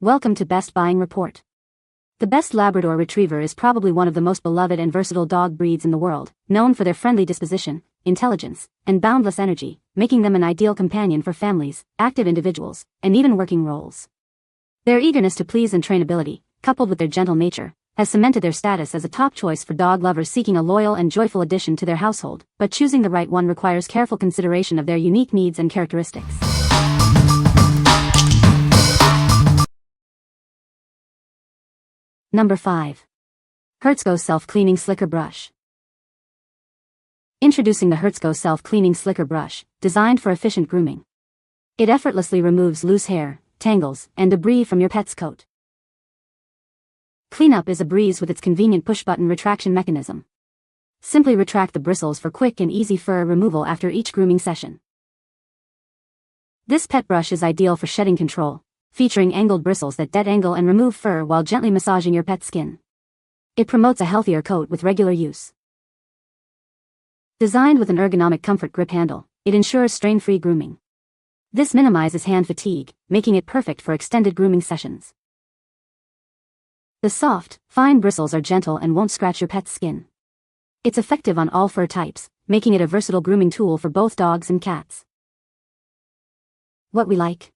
Welcome to Best Buying Report. The best Labrador Retriever is probably one of the most beloved and versatile dog breeds in the world, known for their friendly disposition, intelligence, and boundless energy, making them an ideal companion for families, active individuals, and even working roles. Their eagerness to please and trainability, coupled with their gentle nature, has cemented their status as a top choice for dog lovers seeking a loyal and joyful addition to their household, but choosing the right one requires careful consideration of their unique needs and characteristics. Number 5. Hertzko Self-Cleaning Slicker Brush. Introducing the Hertzko Self-Cleaning Slicker Brush, designed for efficient grooming. It effortlessly removes loose hair, tangles, and debris from your pet's coat. Cleanup is a breeze with its convenient push-button retraction mechanism. Simply retract the bristles for quick and easy fur removal after each grooming session. This pet brush is ideal for shedding control, featuring angled bristles that detangle and remove fur while gently massaging your pet's skin. It promotes a healthier coat with regular use. Designed with an ergonomic comfort grip handle, it ensures strain-free grooming. This minimizes hand fatigue, making it perfect for extended grooming sessions. The soft, fine bristles are gentle and won't scratch your pet's skin. It's effective on all fur types, making it a versatile grooming tool for both dogs and cats. What we like.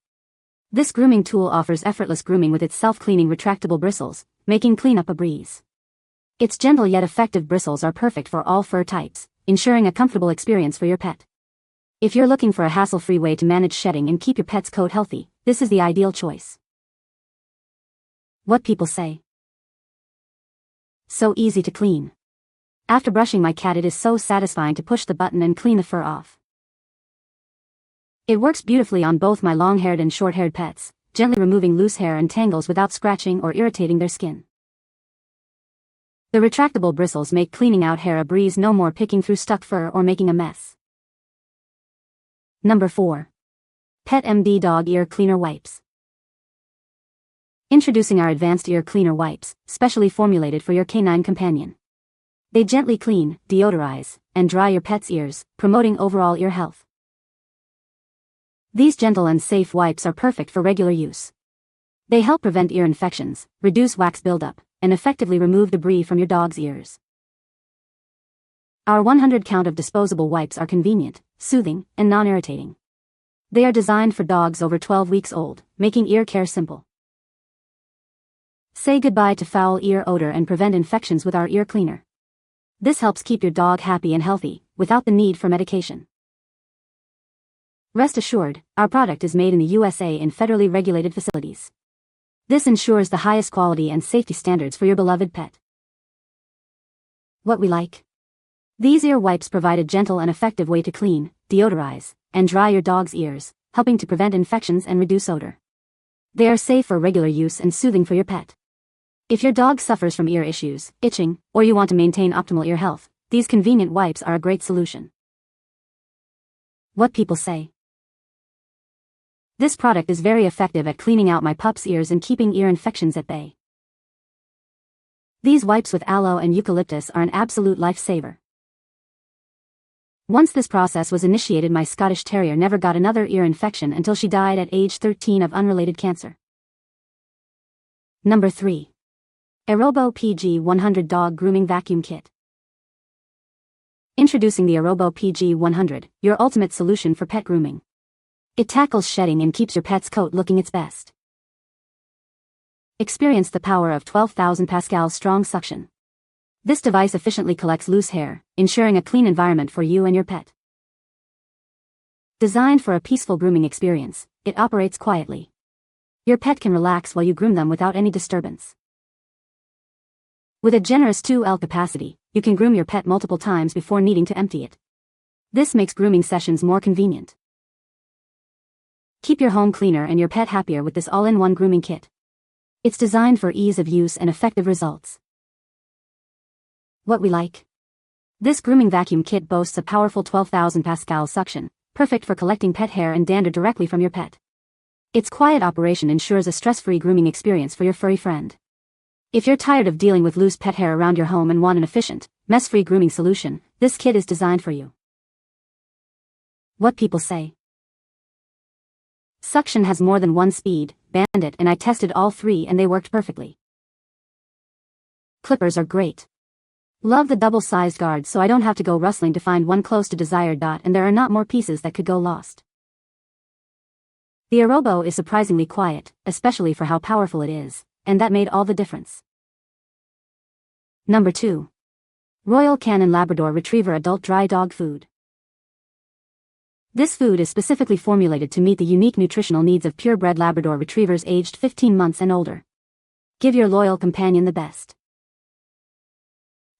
This grooming tool offers effortless grooming with its self-cleaning retractable bristles, making cleanup a breeze. Its gentle yet effective bristles are perfect for all fur types, ensuring a comfortable experience for your pet. If you're looking for a hassle-free way to manage shedding and keep your pet's coat healthy, this is the ideal choice. What people say. So easy to clean. After brushing my cat, it is so satisfying to push the button and clean the fur off. It works beautifully on both my long-haired and short-haired pets, gently removing loose hair and tangles without scratching or irritating their skin. The retractable bristles make cleaning out hair a breeze, no more picking through stuck fur or making a mess. Number 4. Pet MD Dog Ear Cleaner Wipes. Introducing our advanced ear cleaner wipes, specially formulated for your canine companion. They gently clean, deodorize, and dry your pet's ears, promoting overall ear health. These gentle and safe wipes are perfect for regular use. They help prevent ear infections, reduce wax buildup, and effectively remove debris from your dog's ears. Our 100 count of disposable wipes are convenient, soothing, and non-irritating. They are designed for dogs over 12 weeks old, making ear care simple. Say goodbye to foul ear odor and prevent infections with our ear cleaner. This helps keep your dog happy and healthy, without the need for medication. Rest assured, our product is made in the USA in federally regulated facilities. This ensures the highest quality and safety standards for your beloved pet. What we like. These ear wipes provide a gentle and effective way to clean, deodorize, and dry your dog's ears, helping to prevent infections and reduce odor. They are safe for regular use and soothing for your pet. If your dog suffers from ear issues, itching, or you want to maintain optimal ear health, these convenient wipes are a great solution. What people say. This product is very effective at cleaning out my pup's ears and keeping ear infections at bay. These wipes with aloe and eucalyptus are an absolute lifesaver. Once this process was initiated, my Scottish Terrier never got another ear infection until she died at age 13 of unrelated cancer. Number 3. AIRROBO PG100 Dog Grooming Vacuum Kit. Introducing the AIRROBO PG100, your ultimate solution for pet grooming. It tackles shedding and keeps your pet's coat looking its best. Experience the power of 12,000 pascal strong suction. This device efficiently collects loose hair, ensuring a clean environment for you and your pet. Designed for a peaceful grooming experience, it operates quietly. Your pet can relax while you groom them without any disturbance. With a generous 2L capacity, you can groom your pet multiple times before needing to empty it. This makes grooming sessions more convenient. Keep your home cleaner and your pet happier with this all-in-one grooming kit. It's designed for ease of use and effective results. What we like. This grooming vacuum kit boasts a powerful 12,000 pascal suction, perfect for collecting pet hair and dander directly from your pet. Its quiet operation ensures a stress-free grooming experience for your furry friend. If you're tired of dealing with loose pet hair around your home and want an efficient, mess-free grooming solution, this kit is designed for you. What people say. Suction has more than one speed, Bandit, and I tested all three and they worked perfectly. Clippers are great. Love the double-sized guards so I don't have to go rustling to find one close to desired. And there are not more pieces that could go lost. The AIRROBO is surprisingly quiet, especially for how powerful it is, and that made all the difference. Number 2. Royal Canin Labrador Retriever Adult Dry Dog Food. This food is specifically formulated to meet the unique nutritional needs of purebred Labrador Retrievers aged 15 months and older. Give your loyal companion the best.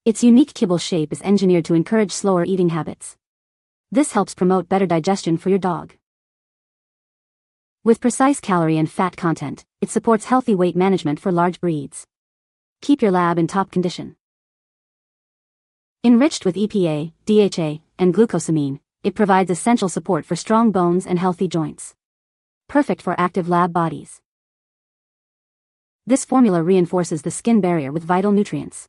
Its unique kibble shape is engineered to encourage slower eating habits. This helps promote better digestion for your dog. With precise calorie and fat content, it supports healthy weight management for large breeds. Keep your lab in top condition. Enriched with EPA, DHA, and glucosamine, it provides essential support for strong bones and healthy joints. Perfect for active lab bodies. This formula reinforces the skin barrier with vital nutrients.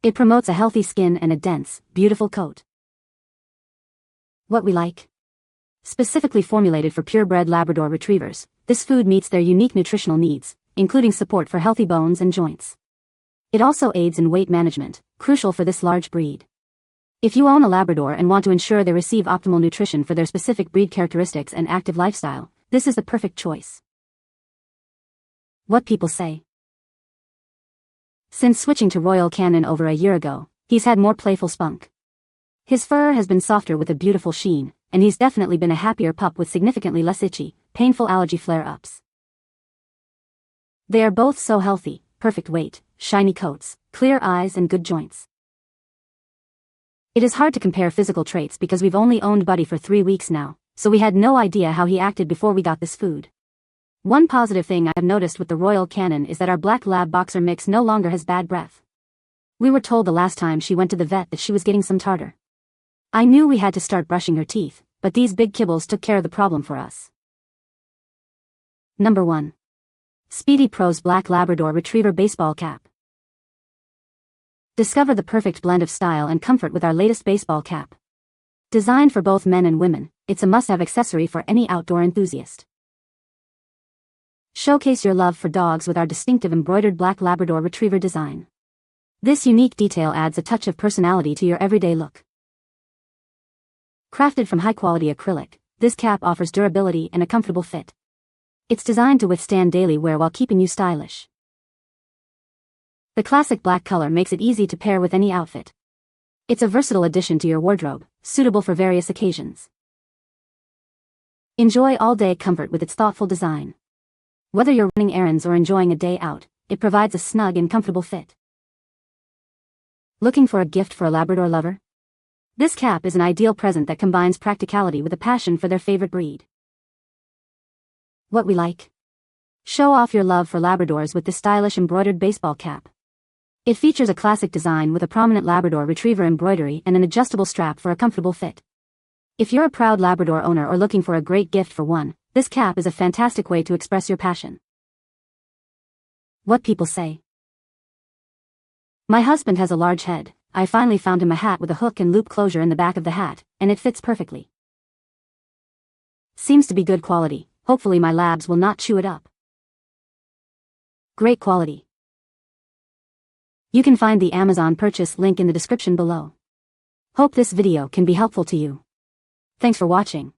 It promotes a healthy skin and a dense, beautiful coat. What we like. Specifically formulated for purebred Labrador Retrievers, this food meets their unique nutritional needs, including support for healthy bones and joints. It also aids in weight management, crucial for this large breed. If you own a Labrador and want to ensure they receive optimal nutrition for their specific breed characteristics and active lifestyle, this is the perfect choice. What people say. Since switching to Royal Canin over a year ago, he's had more playful spunk. His fur has been softer with a beautiful sheen, and he's definitely been a happier pup with significantly less itchy, painful allergy flare-ups. They are both so healthy, perfect weight, shiny coats, clear eyes and good joints. It is hard to compare physical traits because we've only owned Buddy for 3 weeks now, so we had no idea how he acted before we got this food. One positive thing I have noticed with the Royal Canin is that our black lab boxer mix no longer has bad breath. We were told the last time she went to the vet that she was getting some tartar. I knew we had to start brushing her teeth, but these big kibbles took care of the problem for us. Number 1. Speedy Pro's Black Labrador Retriever Baseball Cap. Discover the perfect blend of style and comfort with our latest baseball cap. Designed for both men and women, it's a must-have accessory for any outdoor enthusiast. Showcase your love for dogs with our distinctive embroidered black Labrador Retriever design. This unique detail adds a touch of personality to your everyday look. Crafted from high-quality acrylic, this cap offers durability and a comfortable fit. It's designed to withstand daily wear while keeping you stylish. The classic black color makes it easy to pair with any outfit. It's a versatile addition to your wardrobe, suitable for various occasions. Enjoy all-day comfort with its thoughtful design. Whether you're running errands or enjoying a day out, it provides a snug and comfortable fit. Looking for a gift for a Labrador lover? This cap is an ideal present that combines practicality with a passion for their favorite breed. What we like. Show off your love for Labradors with this stylish embroidered baseball cap. It features a classic design with a prominent Labrador Retriever embroidery and an adjustable strap for a comfortable fit. If you're a proud Labrador owner or looking for a great gift for one, this cap is a fantastic way to express your passion. What people say. My husband has a large head. I finally found him a hat with a hook and loop closure in the back of the hat, and it fits perfectly. Seems to be good quality. Hopefully my labs will not chew it up. Great quality. You can find the Amazon purchase link in the description below. Hope this video can be helpful to you. Thanks for watching.